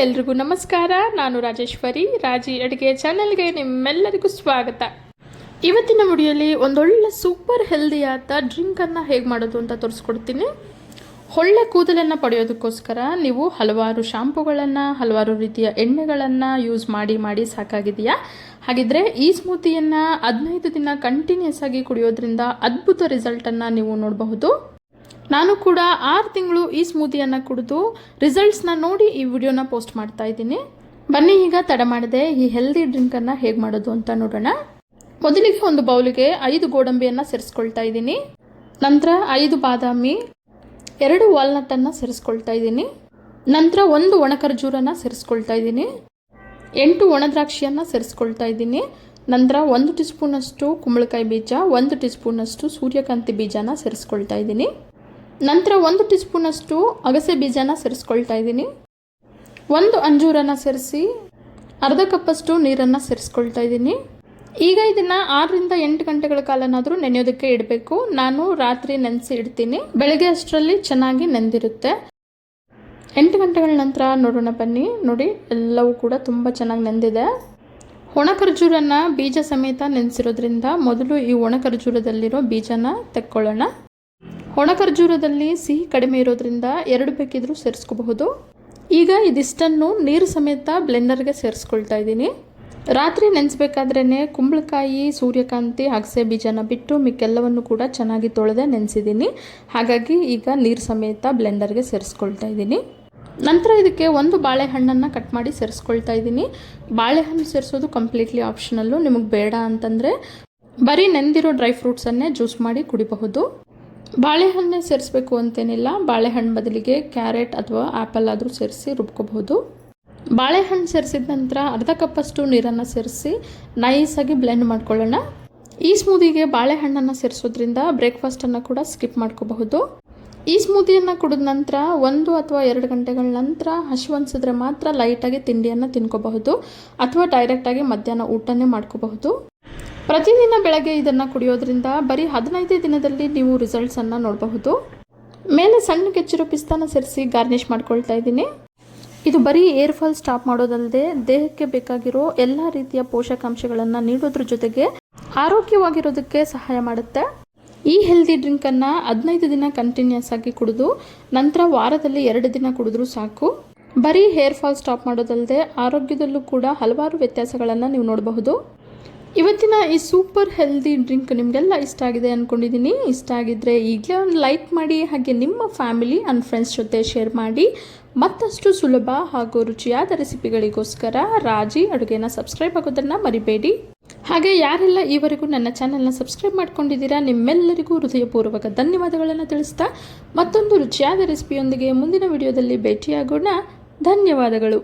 ಎಲ್ರಿಗೂ ನಮಸ್ಕಾರ. ನಾನು ರಾಜೇಶ್ವರಿ, ರಾಜಿ ಅಡುಗೆ ಚಾನೆಲ್ಗೆ ನಿಮ್ಮೆಲ್ಲರಿಗೂ ಸ್ವಾಗತ. ಇವತ್ತಿನ ವಿಡಿಯೋಲಿ ಒಂದೊಳ್ಳೆ ಸೂಪರ್ ಹೆಲ್ದಿಯಾದ ಡ್ರಿಂಕನ್ನು ಹೇಗೆ ಮಾಡೋದು ಅಂತ ತೋರಿಸ್ಕೊಡ್ತೀನಿ. ಒಳ್ಳೆ ಕೂದಲನ್ನು ಪಡೆಯೋದಕ್ಕೋಸ್ಕರ ನೀವು ಹಲವಾರು ಶಾಂಪುಗಳನ್ನು, ಹಲವಾರು ರೀತಿಯ ಎಣ್ಣೆಗಳನ್ನು ಯೂಸ್ ಮಾಡಿ ಸಾಕಾಗಿದೆಯಾ? ಹಾಗಿದ್ರೆ ಈ ಸ್ಮೂತಿಯನ್ನು 15 ದಿನ ಕಂಟಿನ್ಯೂಸ್ ಆಗಿ ಕುಡಿಯೋದ್ರಿಂದ ಅದ್ಭುತ ರಿಸಲ್ಟನ್ನು ನೀವು ನೋಡಬಹುದು. ನಾನು ಕೂಡ 6 ತಿಂಗಳು ಈ ಸ್ಮೂತಿಯನ್ನು ಕುಡಿದು ರಿಸಲ್ಟ್ಸ್ನ ನೋಡಿ ಈ ವಿಡಿಯೋನ ಪೋಸ್ಟ್ ಮಾಡ್ತಾ ಇದ್ದೀನಿ. ಬನ್ನಿ ಈಗ ತಡ ಮಾಡದೆ ಈ ಹೆಲ್ದಿ ಡ್ರಿಂಕನ್ನು ಹೇಗೆ ಮಾಡೋದು ಅಂತ ನೋಡೋಣ. ಮೊದಲಿಗೆ ಒಂದು ಬೌಲಿಗೆ 5 ಗೋಡಂಬಿಯನ್ನು ಸೇರಿಸ್ಕೊಳ್ತಾ ಇದ್ದೀನಿ. ನಂತರ 5 ಬಾದಾಮಿ, 2 ವಾಲ್ನಟ್ಟನ್ನು ಸೇರಿಸ್ಕೊಳ್ತಾ ಇದ್ದೀನಿ. ನಂತರ 1 ಒಣಖರ್ಜೂರನ್ನು ಸೇರಿಸ್ಕೊಳ್ತಾ ಇದ್ದೀನಿ. 8 ಒಣದ್ರಾಕ್ಷಿಯನ್ನು ಸೇರಿಸ್ಕೊಳ್ತಾ ಇದ್ದೀನಿ. ನಂತರ 1 ಟೀ ಸ್ಪೂನಷ್ಟು ಕುಂಬಳಕಾಯಿ ಬೀಜ, 1 ಟೀ ಸ್ಪೂನಷ್ಟು ಸೂರ್ಯಕಾಂತಿ ಬೀಜನ ಸೇರಿಸ್ಕೊಳ್ತಾ ಇದ್ದೀನಿ. ನಂತರ 1 ಟೀ ಸ್ಪೂನಷ್ಟು ಅಗಸೆ ಬೀಜನ ಸೇರಿಸ್ಕೊಳ್ತಾ ಇದ್ದೀನಿ. 1 ಅಂಜೂರನ್ನು ಸೇರಿಸಿ ಅರ್ಧ ಕಪ್ಪಷ್ಟು ನೀರನ್ನು ಸೇರಿಸ್ಕೊಳ್ತಾ ಇದ್ದೀನಿ. ಈಗ ಇದನ್ನು 6 ರಿಂದ 8 ಗಂಟೆಗಳ ಕಾಲನಾದರೂ ನೆನೆಯೋದಕ್ಕೆ ಇಡಬೇಕು. ನಾನು ರಾತ್ರಿ ನೆನೆಸಿ ಇಡ್ತೀನಿ, ಬೆಳಗ್ಗೆ ಅಷ್ಟರಲ್ಲಿ ಚೆನ್ನಾಗಿ ನೆಂದಿರುತ್ತೆ. 8 ಗಂಟೆಗಳ ನಂತರ ನೋಡೋಣ ಬನ್ನಿ. ನೋಡಿ, ಎಲ್ಲವೂ ಕೂಡ ತುಂಬ ಚೆನ್ನಾಗಿ ನೆಂದಿದೆ. ಒಣ ಖರ್ಜೂರನ್ನು ಬೀಜ ಸಮೇತ ನೆನೆಸಿರೋದ್ರಿಂದ ಮೊದಲು ಈ ಒಣ ಖರ್ಜೂರದಲ್ಲಿರೋ ಬೀಜನ ತೆಕ್ಕೊಳ್ಳೋಣ. ಒಣ ಖರ್ಜೂರದಲ್ಲಿ ಸಿಹಿ ಕಡಿಮೆ ಇರೋದ್ರಿಂದ 2 ಬೇಕಿದ್ರೂ ಸೇರಿಸ್ಕೋಬಹುದು. ಈಗ ಇದಿಷ್ಟನ್ನು ನೀರು ಸಮೇತ ಬ್ಲೆಂಡರ್ಗೆ ಸೇರಿಸ್ಕೊಳ್ತಾ ಇದ್ದೀನಿ. ರಾತ್ರಿ ನೆನೆಸ್ಬೇಕಾದ್ರೇ ಕುಂಬಳಕಾಯಿ, ಸೂರ್ಯಕಾಂತಿ, ಅಗಸೆ ಬೀಜನ ಬಿಟ್ಟು ಮಿಕ್ಕೆಲ್ಲವನ್ನು ಕೂಡ ಚೆನ್ನಾಗಿ ತೊಳೆದೇ ನೆನೆಸಿದ್ದೀನಿ. ಹಾಗಾಗಿ ಈಗ ನೀರು ಸಮೇತ ಬ್ಲೆಂಡರ್ಗೆ ಸೇರಿಸ್ಕೊಳ್ತಾ ಇದ್ದೀನಿ. ನಂತರ ಇದಕ್ಕೆ 1 ಬಾಳೆಹಣ್ಣನ್ನು ಕಟ್ ಮಾಡಿ ಸೇರಿಸ್ಕೊಳ್ತಾ ಇದ್ದೀನಿ. ಬಾಳೆಹಣ್ಣು ಸೇರಿಸೋದು ಕಂಪ್ಲೀಟ್ಲಿ ಆಪ್ಷನಲ್ಲು. ನಿಮಗೆ ಬೇಡ ಅಂತಂದರೆ ಬರೀ ನೆಂದಿರೋ ಡ್ರೈ ಫ್ರೂಟ್ಸನ್ನೇ ಜ್ಯೂಸ್ ಮಾಡಿ ಕುಡಿಬಹುದು. ಬಾಳೆಹಣ್ಣೆ ಸೇರಿಸ್ಬೇಕು ಅಂತೇನಿಲ್ಲ. ಬಾಳೆಹಣ್ಣು ಬದಲಿಗೆ ಕ್ಯಾರೆಟ್ ಅಥವಾ ಆ್ಯಪಲ್ ಆದರೂ ಸೇರಿಸಿ ರುಬ್ಕೋಬಹುದು. ಬಾಳೆಹಣ್ಣು ಸೇರಿಸಿದ ನಂತರ ಅರ್ಧ ಕಪ್ಪಷ್ಟು ನೀರನ್ನು ಸೇರಿಸಿ ನೈಸಾಗಿ ಬ್ಲೆಂಡ್ ಮಾಡ್ಕೊಳ್ಳೋಣ. ಈ ಸ್ಮೂದಿಗೆ ಬಾಳೆಹಣ್ಣನ್ನು ಸೇರಿಸೋದ್ರಿಂದ ಬ್ರೇಕ್ಫಾಸ್ಟನ್ನು ಕೂಡ ಸ್ಕಿಪ್ ಮಾಡ್ಕೋಬಹುದು. ಈ ಸ್ಮೂದಿಯನ್ನು ಕುಡಿದ ನಂತರ 1 ಅಥವಾ 2 ಗಂಟೆಗಳ ನಂತರ ಹಸಿವು ಅನಿಸಿದ್ರೆ ಮಾತ್ರ ಲೈಟಾಗಿ ತಿಂಡಿಯನ್ನು ತಿನ್ಕೋಬಹುದು, ಅಥವಾ ಡೈರೆಕ್ಟಾಗಿ ಮಧ್ಯಾಹ್ನ ಊಟನೇ ಮಾಡ್ಕೋಬಹುದು. ಪ್ರತಿದಿನ ಬೆಳಗ್ಗೆ ಇದನ್ನು ಕುಡಿಯೋದ್ರಿಂದ ಬರೀ 15 ದಿನದಲ್ಲಿ ನೀವು ರಿಸಲ್ಟ್ಸನ್ನು ನೋಡಬಹುದು. ಮೇಲೆ ಸಣ್ಣ ಕೆಚ್ಚಿರೋ ಪಿಸ್ತಾನ ಸೇರಿಸಿ ಗಾರ್ನಿಷ್ ಮಾಡ್ಕೊಳ್ತಾ ಇದ್ದೀನಿ. ಇದು ಬರೀ ಏರ್ ಫಾಲ್ ಸ್ಟಾಪ್ ಮಾಡೋದಲ್ಲದೆ ದೇಹಕ್ಕೆ ಬೇಕಾಗಿರೋ ಎಲ್ಲ ರೀತಿಯ ಪೋಷಕಾಂಶಗಳನ್ನು ನೀಡೋದ್ರ ಜೊತೆಗೆ ಆರೋಗ್ಯವಾಗಿರೋದಕ್ಕೆ ಸಹಾಯ ಮಾಡುತ್ತೆ. ಈ ಹೆಲ್ದಿ ಡ್ರಿಂಕನ್ನು 15 ದಿನ ಕಂಟಿನ್ಯೂಸ್ ಆಗಿ ಕುಡಿದು ನಂತರ ವಾರದಲ್ಲಿ 2 ದಿನ ಕುಡಿದ್ರೂ ಸಾಕು. ಬರೀ ಹೇರ್ ಫಾಲ್ ಸ್ಟಾಪ್ ಮಾಡೋದಲ್ಲದೆ ಆರೋಗ್ಯದಲ್ಲೂ ಕೂಡ ಹಲವಾರು ವ್ಯತ್ಯಾಸಗಳನ್ನು ನೀವು ನೋಡಬಹುದು. ಇವತ್ತಿನ ಈ ಸೂಪರ್ ಹೆಲ್ದಿ ಡ್ರಿಂಕ್ ನಿಮಗೆಲ್ಲ ಇಷ್ಟ ಆಗಿದೆ ಅಂದ್ಕೊಂಡಿದ್ದೀನಿ. ಇಷ್ಟ ಆಗಿದ್ದರೆ ಈಗಲೇ ಒಂದು ಲೈಕ್ ಮಾಡಿ, ಹಾಗೆ ನಿಮ್ಮ ಫ್ಯಾಮಿಲಿ ಆ್ಯಂಡ್ ಫ್ರೆಂಡ್ಸ್ ಜೊತೆ ಶೇರ್ ಮಾಡಿ. ಮತ್ತಷ್ಟು ಸುಲಭ ಹಾಗೂ ರುಚಿಯಾದ ರೆಸಿಪಿಗಳಿಗೋಸ್ಕರ ರಾಜಿ ಅಡುಗೆನ ಸಬ್ಸ್ಕ್ರೈಬ್ ಆಗೋದನ್ನು ಮರಿಬೇಡಿ. ಹಾಗೆ ಯಾರೆಲ್ಲ ಈವರೆಗೂ ನನ್ನ ಚಾನಲ್ನ ಸಬ್ಸ್ಕ್ರೈಬ್ ಮಾಡ್ಕೊಂಡಿದ್ದೀರಾ, ನಿಮ್ಮೆಲ್ಲರಿಗೂ ಹೃದಯಪೂರ್ವಕ ಧನ್ಯವಾದಗಳನ್ನು ತಿಳಿಸ್ತಾ ಮತ್ತೊಂದು ರುಚಿಯಾದ ರೆಸಿಪಿಯೊಂದಿಗೆ ಮುಂದಿನ ವಿಡಿಯೋದಲ್ಲಿ ಭೇಟಿಯಾಗೋಣ. ಧನ್ಯವಾದಗಳು.